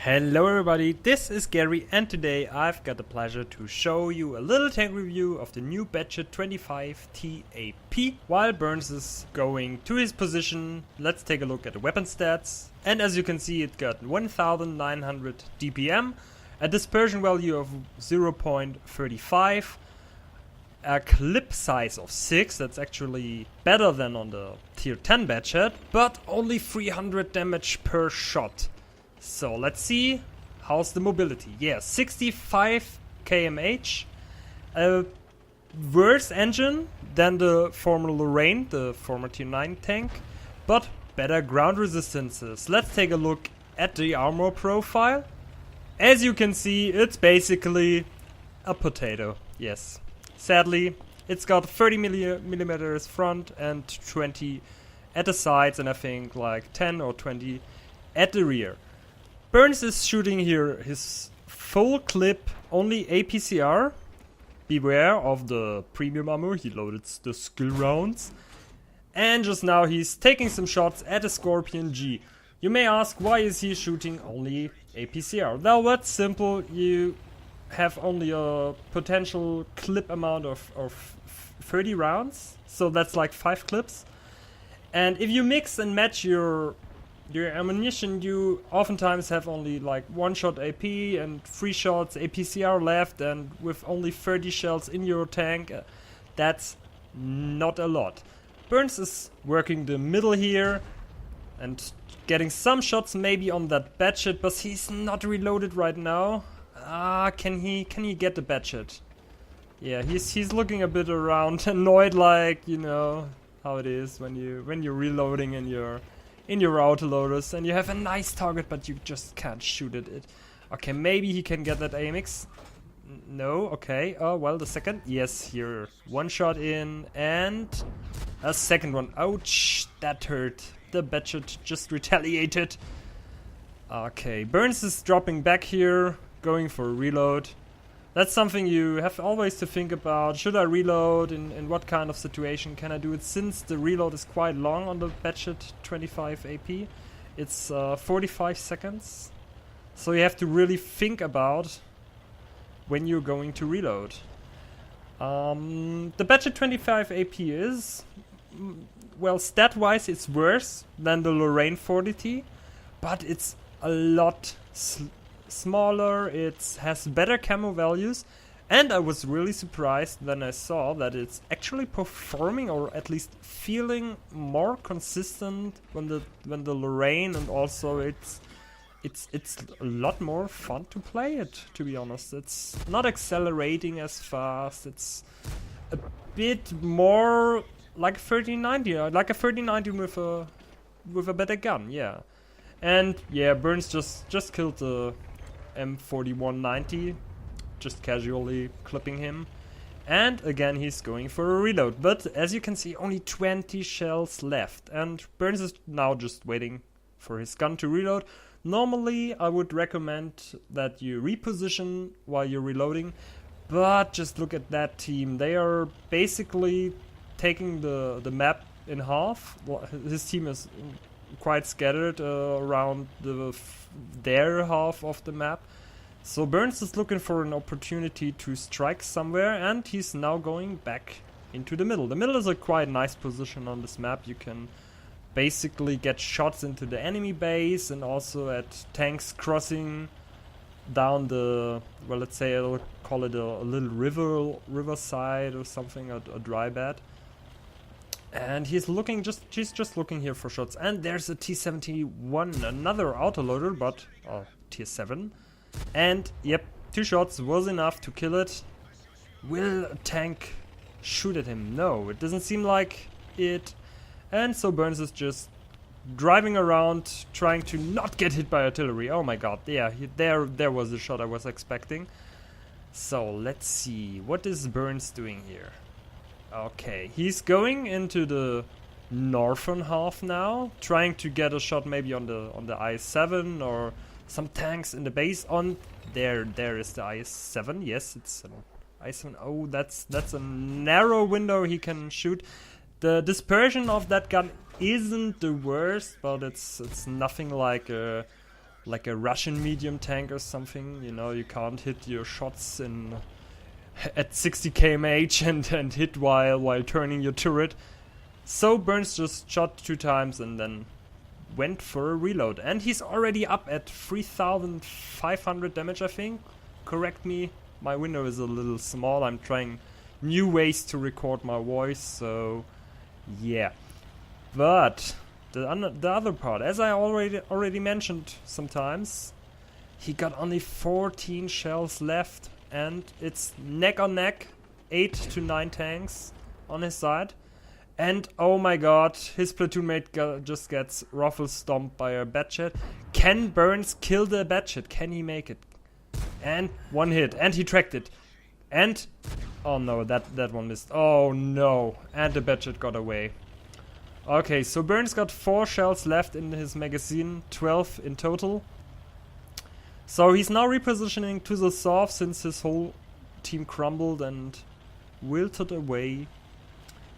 Hello everybody, this is Gary and today I've got the pleasure to show you a little tank review of the new Batchat 25 TAP. While Burns is going to his position, let's take a look at the weapon stats. And as you can see, it got 1900 DPM, a dispersion value of 0.35, a clip size of 6, that's actually better than on the tier 10 Batchat, but only 300 damage per shot. So let's see, how's the mobility? Yeah, 65 kmh, a worse engine than the former Lorraine, the former tier 9 tank, but better ground resistances. Let's take a look at the armor profile. As you can see, it's basically a potato, yes. Sadly, it's got 30 millimeters front and 20 at the sides, and I think like 10 or 20 at the rear. Burns is shooting here his full clip, only APCR. Beware of the premium ammo, he loaded the skill rounds. And just now he's taking some shots at a Scorpion G. You may ask, why is he shooting only APCR? Well, that's simple. You have only a potential clip amount of 30 rounds, so that's like 5 clips. And if you mix and match your ammunition, you oftentimes have only like 1 shot AP and 3 shots APCR left, and with only 30 shells in your tank, that's not a lot. Burns is working the middle here and getting some shots maybe on that Batchat, but he's not reloaded right now. Can he get the Batchat? Yeah, he's looking a bit around, annoyed, like, you know how it is when you're reloading in your autoloaders and you have a nice target but you just can't shoot it. Okay, maybe he can get that AMX. No, okay. Oh, well, the second. Yes, here. 1 shot in and a second one. Ouch, that hurt. The Batchat just retaliated. Okay, Burns is dropping back here, going for a reload. That's something you have always to think about. Should I reload? In what kind of situation can I do it? Since the reload is quite long on the Batchat 25 AP. It's 45 seconds. So you have to really think about when you're going to reload. The Batchat 25 AP is, well, stat-wise it's worse than the Lorraine 40T, but it's a lot smaller, it has better camo values, and I was really surprised when I saw that it's actually performing, or at least feeling, more consistent when the Lorraine, and also it's a lot more fun to play it, to be honest. It's not accelerating as fast, it's a bit more like a 3090, like a 3090 with a better gun, yeah. And yeah, Burns just killed the M4190, just casually clipping him. And again, he's going for a reload. But as you can see, only 20 shells left. And Burns is now just waiting for his gun to reload. Normally, I would recommend that you reposition while you're reloading. But just look at that team. They are basically taking the map in half. Well, his team is quite scattered around their half of the map. So Burns is looking for an opportunity to strike somewhere, and he's now going back into the middle. The middle is a quite nice position on this map. You can basically get shots into the enemy base and also at tanks crossing down the, well, let's say I'll call it a little riverside or something, a dry bed. And he's just looking here for shots. And there's a T-71, another autoloader, but tier 7. And yep, 2 shots was enough to kill it. Will a tank shoot at him? No, it doesn't seem like it. And so Burns is just driving around, trying to not get hit by artillery. Oh my god, yeah, there was the shot I was expecting. So let's see, what is Burns doing here? Okay, he's going into the northern half now, trying to get a shot maybe on the I-7 or some tanks in the base. On there is the I-7. Yes, it's an I-7. Oh, that's a narrow window he can shoot. The dispersion of that gun isn't the worst, but it's nothing like a like a Russian medium tank or something. You know, you can't hit your shots at 60 kmh and hit while turning your turret. So Burns just shot 2 times and then went for a reload. And he's already up at 3,500 damage, I think. Correct me, my window is a little small. I'm trying new ways to record my voice, so yeah. But the other part, as I already mentioned sometimes, he got only 14 shells left, and it's neck on neck, 8 to 9 tanks on his side. And oh my god, his platoon mate just gets ruffle stomped by a Batchat. Can Burns kill the Batchat? Can he make it? And 1 hit, and he tracked it. And oh no, that one missed. Oh no, and the Batchat got away. Okay, so Burns got 4 shells left in his magazine, 12 in total. So he's now repositioning to the south since his whole team crumbled and wilted away.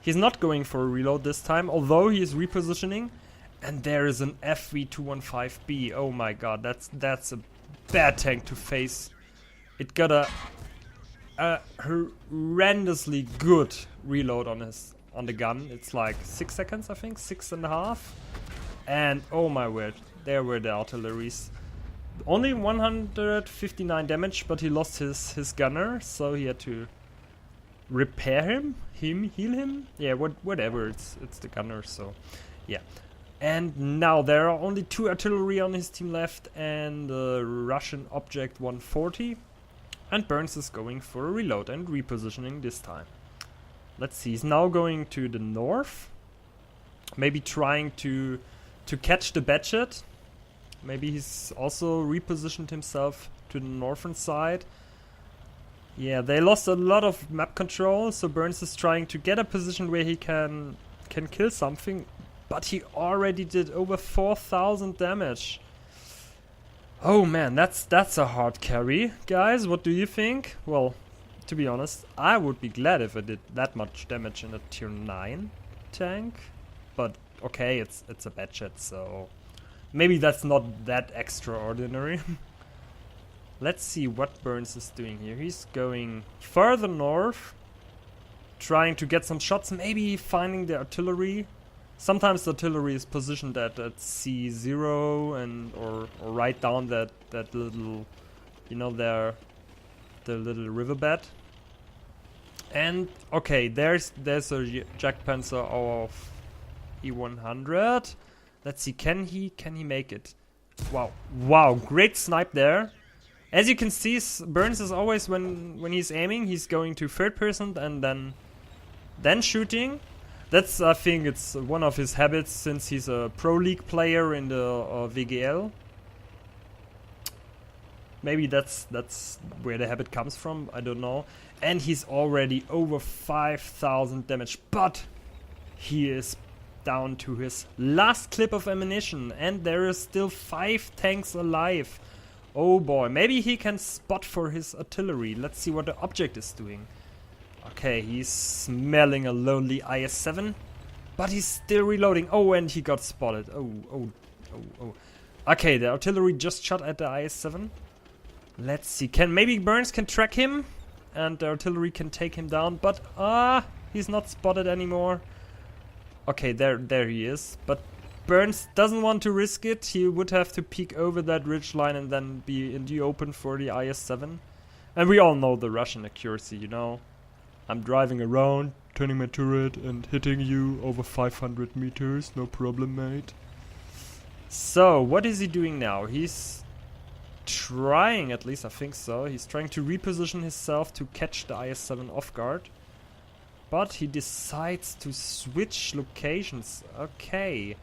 He's not going for a reload this time, although he is repositioning. And there is an FV215B. Oh my god, that's a bad tank to face. It got a horrendously good reload on the gun. It's like 6 seconds, I think, 6.5. And oh my word, there were the artilleries. Only 159 damage, but he lost his gunner, so he had to repair him, heal him. Yeah, whatever. It's the gunner, so yeah. And now there are only 2 artillery on his team left, and the Russian object 140. And Burns is going for a reload and repositioning this time. Let's see, he's now going to the north. Maybe trying to catch the Batchat. Maybe he's also repositioned himself to the northern side. Yeah, they lost a lot of map control, so Burns is trying to get a position where he can kill something. But he already did over 4,000 damage. Oh man, that's a hard carry. Guys, what do you think? Well, to be honest, I would be glad if I did that much damage in a tier 9 tank. But okay, it's a Batchat, so maybe that's not that extraordinary. Let's see what Burns is doing here. He's going further north, trying to get some shots, maybe finding the artillery. Sometimes the artillery is positioned at C0 and or right down that little, you know, the little riverbed. And okay, there's a Jack Panzer of E100. Let's see, can he make it? Wow, great snipe there. As you can see, Burns is always when he's aiming, he's going to third person and then shooting. That's, I think, it's one of his habits since he's a pro league player in the VGL. Maybe that's where the habit comes from. I don't know. And he's already over 5,000 damage, but he is down to his last clip of ammunition, and there is still 5 tanks alive. Oh boy, maybe he can spot for his artillery. Let's see what the object is doing. Okay, he's smelling a lonely IS-7, but he's still reloading. Oh, and he got spotted. Oh. Okay, the artillery just shot at the IS-7. Let's see, maybe Burns can track him, and the artillery can take him down, but he's not spotted anymore. Okay, there he is, but Burns doesn't want to risk it. He would have to peek over that ridge line and then be in the open for the IS-7. And we all know the Russian accuracy, you know. I'm driving around, turning my turret and hitting you over 500 meters, no problem, mate. So, what is he doing now? He's trying, at least I think so, he's trying to reposition himself to catch the IS-7 off guard. But he decides to switch locations. Okay.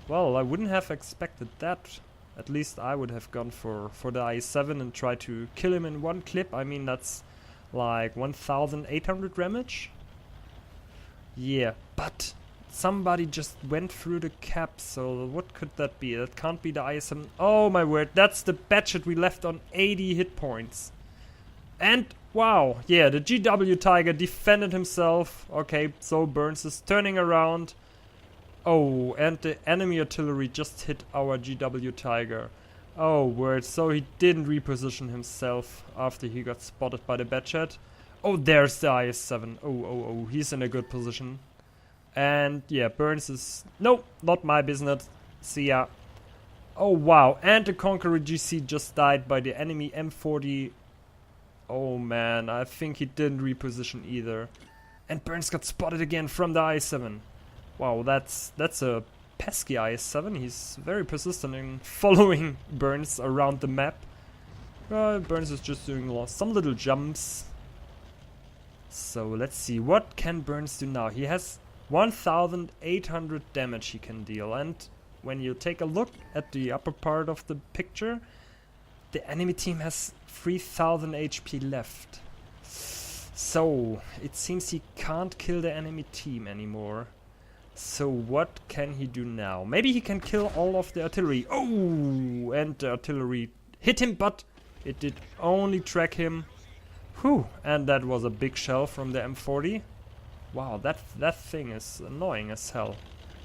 Well, I wouldn't have expected that. At least I would have gone for the IS-7 and tried to kill him in one clip. I mean, that's like 1,800 damage. Yeah, but somebody just went through the cap, so what could that be? That can't be the IS-7. Oh my word, that's the Batchat we left on 80 hit points. And wow, yeah, the GW Tiger defended himself. Okay, so Burns is turning around. Oh, and the enemy artillery just hit our GW Tiger. Oh, word. So he didn't reposition himself after he got spotted by the Batchat. Oh, there's the IS-7. Oh, he's in a good position. And yeah, Burns is... Nope, not my business. See ya. Oh, wow. And the Conqueror GC just died by the enemy M40. Oh, man. I think he didn't reposition either. And Burns got spotted again from the IS-7. Wow, that's a pesky IS-7. He's very persistent in following Burns around the map. Burns is just doing some little jumps. So let's see. What can Burns do now? He has 1,800 damage he can deal. And when you take a look at the upper part of the picture, the enemy team has 3,000 HP left. So it seems he can't kill the enemy team anymore. So what can he do now? Maybe he can kill all of the artillery. Oh, and the artillery hit him, but it did only track him. Whew, and that was a big shell from the M40. Wow, that thing is annoying as hell.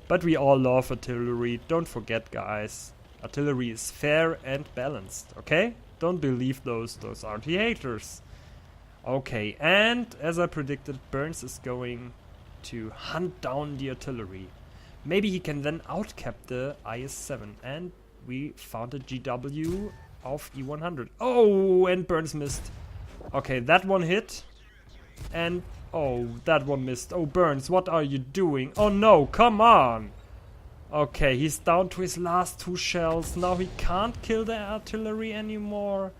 But we all love artillery. Don't forget, guys. Artillery is fair and balanced, okay? Don't believe those RT haters. Okay, and as I predicted, Burns is going to hunt down the artillery. Maybe he can then outcap the IS-7. And we found a GW of E100. Oh, and Burns missed. Okay, that one hit. And oh, that one missed. Oh, Burns, what are you doing? Oh no, come on. Okay, he's down to his last 2 shells. Now he can't kill the artillery anymore.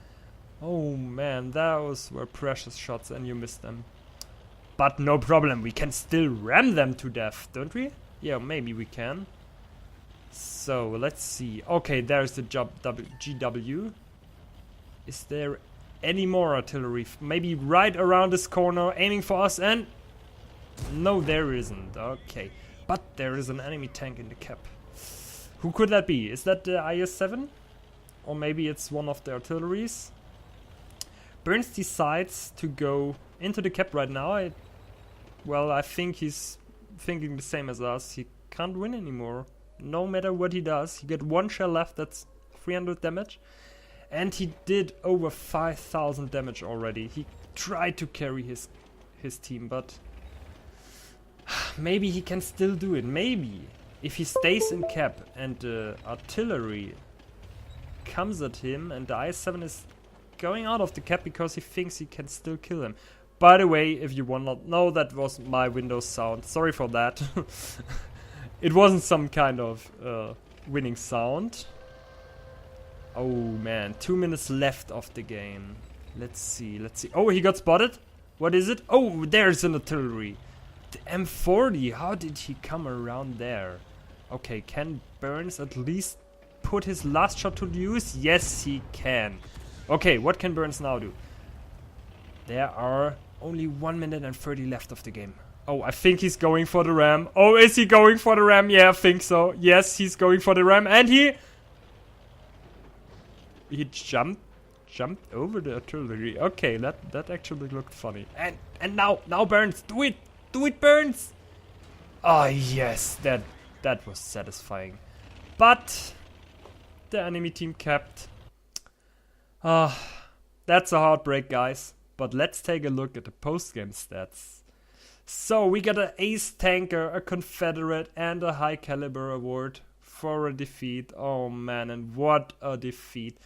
Oh man, those were precious shots and you missed them. But no problem, we can still ram them to death, don't we? Yeah, maybe we can. So, let's see. Okay, there's the GW. Is there any more artillery? Maybe right around this corner, aiming for us, and... No, there isn't. Okay. But there is an enemy tank in the cap. Who could that be? Is that the IS-7? Or maybe it's one of the artilleries? Burns decides to go into the cap right now. I think he's thinking the same as us. He can't win anymore. No matter what he does. He got 1 shell left, that's 300 damage. And he did over 5,000 damage already. He tried to carry his team, but... maybe he can still do it. Maybe. If he stays in cap and the artillery comes at him and the IS-7 is going out of the cap because he thinks he can still kill him. By the way, if you will not know, that was my Windows sound. Sorry for that. It wasn't some kind of winning sound. Oh man, 2 minutes left of the game. Let's see. Oh, he got spotted. What is it? Oh, there's an artillery. The M40, how did he come around there? Okay, can Burns at least put his last shot to use? Yes, he can. Okay, what can Burns now do? There are only 1 minute and 30 left of the game. Oh, I think he's going for the ram. Oh, is he going for the ram? Yeah, I think so. Yes, he's going for the ram. And he jumped over the artillery. Okay, that actually looked funny. And now Burns, do it! Do it, Burns! Oh yes, that was satisfying. But the enemy team kept. That's a heartbreak, guys. But let's take a look at the post-game stats. So we got an ace tanker, a confederate, and a high caliber award for a defeat. Oh man, and what a defeat.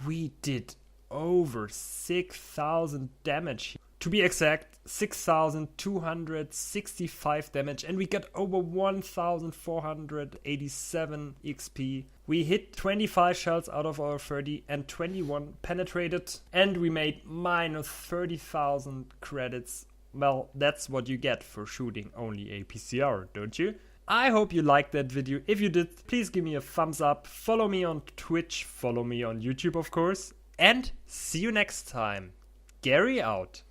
We did over 6,000 damage. To be exact, 6,265 damage, and we got over 1,487 XP. We hit 25 shells out of our 30 and 21 penetrated, and we made minus 30,000 credits. Well, that's what you get for shooting only a PCR, don't you? I hope you liked that video. If you did, please give me a thumbs up. Follow me on Twitch, follow me on YouTube, of course, and see you next time. Gary out.